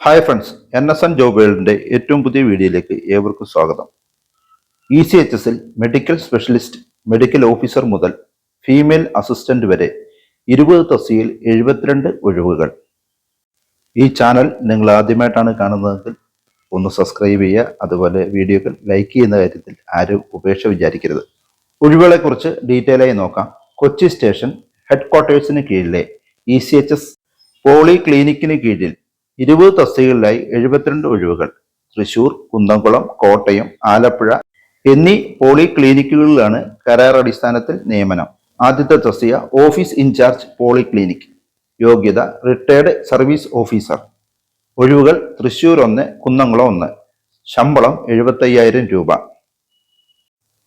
Hi friends, NSN job വേൾഡിന്റെ ഏറ്റവും പുതിയ വീഡിയോയിലേക്ക് ഏവർക്കും സ്വാഗതം. ECHSൽ മെഡിക്കൽ സ്പെഷ്യലിസ്റ്റ്, മെഡിക്കൽ ഓഫീസർ മുതൽ ഫീമെയിൽ അസിസ്റ്റന്റ് വരെ 20 തസ്തികയിൽ 72 ഒഴിവുകൾ. ഈ ചാനൽ നിങ്ങൾ ആദ്യമായിട്ടാണ് കാണുന്നതെങ്കിൽ ഒന്ന് സബ്സ്ക്രൈബ് ചെയ്യുക. അതുപോലെ വീഡിയോകൾ ലൈക്ക് ചെയ്യുന്ന കാര്യത്തിൽ ആരും ഉപേക്ഷ വിചാരിക്കരുത്. ഒഴിവുകളെക്കുറിച്ച് ഡീറ്റെയിൽ ആയി നോക്കാം. കൊച്ചി സ്റ്റേഷൻ ഹെഡ് ക്വാർട്ടേഴ്സിന് കീഴിലെ ECHS പോളി ക്ലിനിക്കിന് കീഴിൽ 20 തസ്തികകളിലായി 72 ഒഴിവുകൾ. തൃശൂർ, കുന്നംകുളം, കോട്ടയം, ആലപ്പുഴ എന്നീ പോളി ക്ലിനിക്കുകളിലാണ് കരാർ അടിസ്ഥാനത്തിൽ നിയമനം. ആദ്യത്തെ തസ്തിക ഓഫീസ് ഇൻചാർജ് പോളി ക്ലിനിക്. യോഗ്യത റിട്ടയർഡ് സർവീസ് ഓഫീസർ. ഒഴിവുകൾ തൃശൂർ 1, കുന്നംകുളം 1. ശമ്പളം 75,000 രൂപ.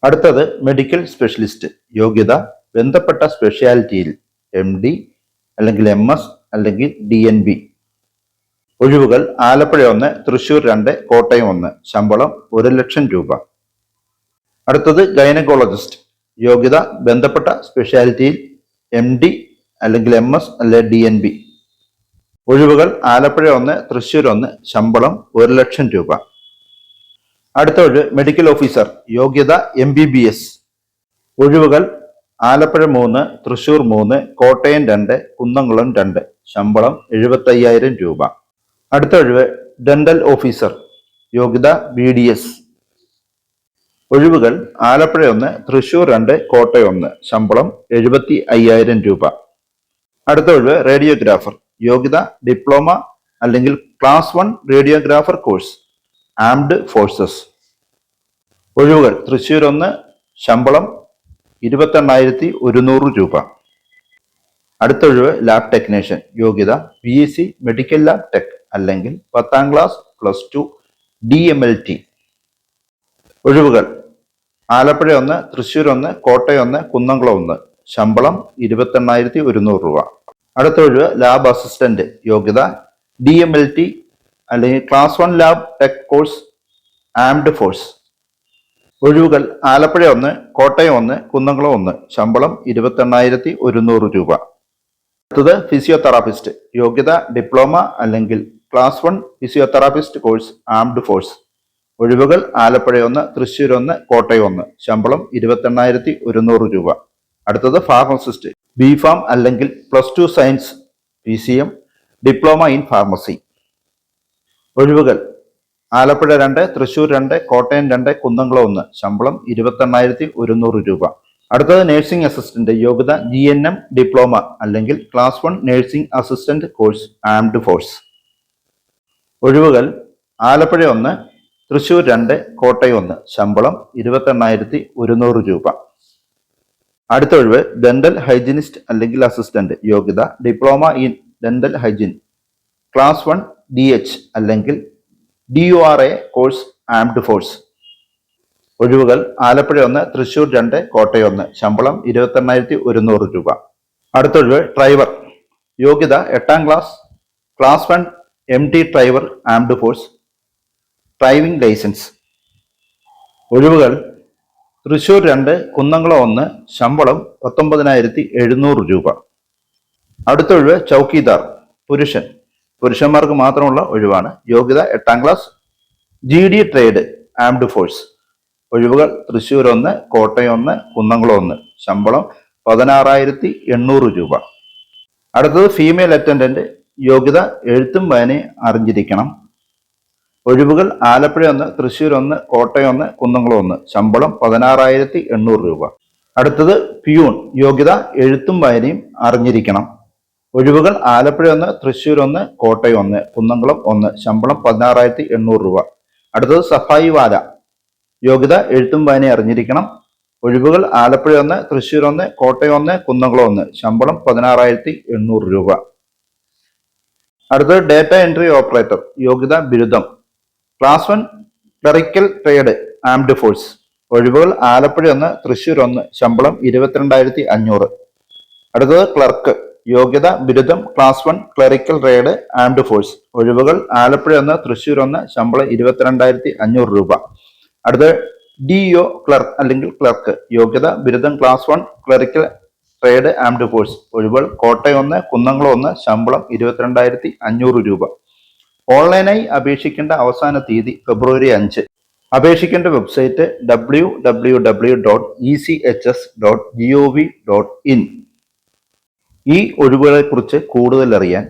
അടുത്തത് മെഡിക്കൽ സ്പെഷ്യലിസ്റ്റ്. യോഗ്യത ബന്ധപ്പെട്ട സ്പെഷ്യാലിറ്റിയിൽ MD അല്ലെങ്കിൽ MS അല്ലെങ്കിൽ DNB. ഒഴിവുകൾ ആലപ്പുഴ 1, തൃശൂർ 2, കോട്ടയം 1. ശമ്പളം 1,00,000 രൂപ. അടുത്തത് ഗൈനക്കോളജിസ്റ്റ്. യോഗ്യത ബന്ധപ്പെട്ട സ്പെഷ്യാലിറ്റിയിൽ MD അല്ലെങ്കിൽ MS അല്ലെങ്കിൽ DNB. ഒഴിവുകൾ ആലപ്പുഴ 1, തൃശൂർ 1. ശമ്പളം 1,00,000 രൂപ. അടുത്ത ഒഴിവ് മെഡിക്കൽ ഓഫീസർ. യോഗ്യത MBBS. ഒഴിവുകൾ ആലപ്പുഴ 3, തൃശൂർ 3, കോട്ടയം 2, കുന്നംകുളം 2. ശമ്പളം 75,000 രൂപ. അടുത്ത ഒഴിവ് ഡെന്റൽ ഓഫീസർ. യോഗ്യത BDS. ഒഴിവുകൾ ആലപ്പുഴ 1, തൃശൂർ 2, കോട്ടയം 1. ശമ്പളം 75,000 രൂപ. അടുത്ത ഒഴിവ് റേഡിയോഗ്രാഫർ. യോഗ്യത ഡിപ്ലോമ അല്ലെങ്കിൽ class 1 radiographer course, armed forces. ഒഴിവുകൾ തൃശൂർ 1. ശമ്പളം 28,100 രൂപ. അടുത്ത ഒഴിവ് ലാബ് ടെക്നീഷ്യൻ. യോഗ്യത BSc മെഡിക്കൽ ലാബ് ടെക് അല്ലെങ്കിൽ 10ാം ക്ലാസ് +2 DMLT. ഒഴിവുകൾ ആലപ്പുഴ 1, തൃശൂർ 1, കോട്ടയം 1, കുന്നംകുളം 1. ശമ്പളം 28,100 രൂപ. അടുത്ത ഒഴിവ് ലാബ് അസിസ്റ്റന്റ്. യോഗ്യത DMLT അല്ലെങ്കിൽ class 1 lab tech course, armed force. ഒഴിവുകൾ ആലപ്പുഴ 1, കോട്ടയം 1, കുന്നംകുളം 1. ശമ്പളം 28,100 രൂപ. അടുത്തത് ഫിസിയോതെറാപ്പിസ്റ്റ്. യോഗ്യത ഡിപ്ലോമ അല്ലെങ്കിൽ class 1 physiotherapist course, armed force. ഒഴിവുകൾ ആലപ്പുഴ 1, തൃശൂർ 1, കോട്ടയം 1. ശമ്പളം 28,100 രൂപ. അടുത്തത് ഫാർമസിസ്റ്റ്. BPharm അല്ലെങ്കിൽ +2 science PCM, diploma in pharmacy. ഒഴിവുകൾ ആലപ്പുഴ 2, തൃശൂർ 2, കോട്ടയം 2, കുന്നംകുളം 1. ശമ്പളം 28,100 രൂപ. അടുത്തത് നഴ്സിംഗ് അസിസ്റ്റന്റ്. യോഗ്യത GNM ഡിപ്ലോമ അല്ലെങ്കിൽ class 1 nursing assistant course, armed force. ഒഴിവുകൾ ആലപ്പുഴ 1, തൃശൂർ 2, കോട്ടയം 1. ശമ്പളം 28,100 രൂപ. അടുത്ത ഒഴിവ് ഡെന്റൽ ഹൈജീനിസ്റ്റ് അല്ലെങ്കിൽ അസിസ്റ്റന്റ്. യോഗ്യത diploma in dental hygiene, class 1 DH അല്ലെങ്കിൽ DORA കോഴ്സ്, ആംഡ് ഫോഴ്സ്. ഒഴിവുകൾ ആലപ്പുഴ 1, തൃശൂർ 2, കോട്ടയം 1. ശമ്പളം 28,100 രൂപ. അടുത്ത ഒഴിവ് ഡ്രൈവർ. യോഗ്യത 8ാം class class 1 MT driver, armed force, driving licence. ഒഴിവുകൾ തൃശൂർ 2, കുന്നംകുളം 1. ശമ്പളം 19,700 രൂപ. അടുത്ത ഒഴിവ് ചൗക്കിദാർ. പുരുഷന്മാർക്ക് മാത്രമുള്ള ഒഴിവാണ്. യോഗ്യത 8ാം class GD trade, armed force. ഒഴിവുകൾ തൃശൂർ 1, കോട്ടയം 1, കുന്നംകുളം 1. ശമ്പളം 16,800 രൂപ. അടുത്തത് ഫീമെയിൽ അറ്റൻഡന്റ്. യോഗ്യത എഴുത്തും വായനയും അറിഞ്ഞിരിക്കണം. ഒഴിവുകൾ ആലപ്പുഴ 1, തൃശൂർ 1, കോട്ടയം 1, കുന്നംകുളം 1. ശമ്പളം 16,800 രൂപ. അടുത്തത് പിയൂൺ. യോഗ്യത എഴുത്തും വായനയും അറിഞ്ഞിരിക്കണം. ഒഴിവുകൾ ആലപ്പുഴ 1, തൃശൂർ 1, കോട്ടയം 1, കുന്നംകുളം 1. ശമ്പളം 16,800 രൂപ. അടുത്തത് സഫായി വാല. യോഗ്യത എഴുത്തും വായനയും അറിഞ്ഞിരിക്കണം. ഒഴിവുകൾ ആലപ്പുഴ 1, തൃശൂർ 1, കോട്ടയം 1, കുന്നംകുളം 1. ശമ്പളം 16,800 രൂപ. അടുത്തത് ഡേറ്റ എൻട്രി ഓപ്പറേറ്റർ. യോഗ്യത ബിരുദം, class 1 clerical trade, armed force. ഒഴിവുകൾ ആലപ്പുഴ 1, തൃശൂർ 1. ശമ്പളം 22,500. അടുത്തത് ക്ലർക്ക്. യോഗ്യത ബിരുദം, class 1 clerical trade, armed force. ഒഴിവുകൾ ആലപ്പുഴ 1, തൃശൂർ 1. ശമ്പളം 22,500 രൂപ. അടുത്തത് DO ക്ലർക്ക് അല്ലെങ്കിൽ ക്ലർക്ക്. യോഗ്യത ബിരുദം, class 1 clerical trade, armed force. ഒഴിവുകൾ കോട്ടയം 1, കുന്നംകുളം 1. ശമ്പളം 22,500 രൂപ. ഓൺലൈനായി അപേക്ഷിക്കേണ്ട അവസാന തീയതി ഫെബ്രുവരി 5. അപേക്ഷിക്കേണ്ട വെബ്സൈറ്റ് www.echs.gov.in. ഈ ഒഴിവുകളെക്കുറിച്ച് കൂടുതൽ അറിയാൻ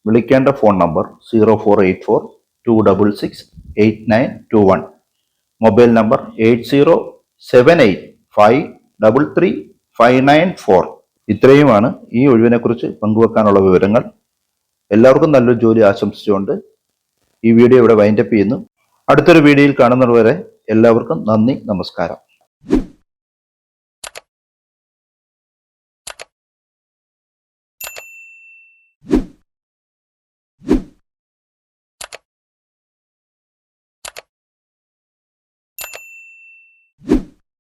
വിളിക്കേണ്ട ഫോൺ നമ്പർ 0484-266-8921, മൊബൈൽ നമ്പർ 8078533594. ഇത്രയുമാണ് ഈ ഒഴിവിനെക്കുറിച്ച് പങ്കുവെക്കാനുള്ള വിവരങ്ങൾ. എല്ലാവർക്കും നല്ലൊരു ജോലി ആശംസിച്ചുകൊണ്ട് ഈ വീഡിയോ ഇവിടെ വൈൻഡപ്പ് ചെയ്യുന്നു. അടുത്തൊരു വീഡിയോയിൽ കാണുന്നതുവരെ എല്ലാവർക്കും നന്ദി, നമസ്കാരം.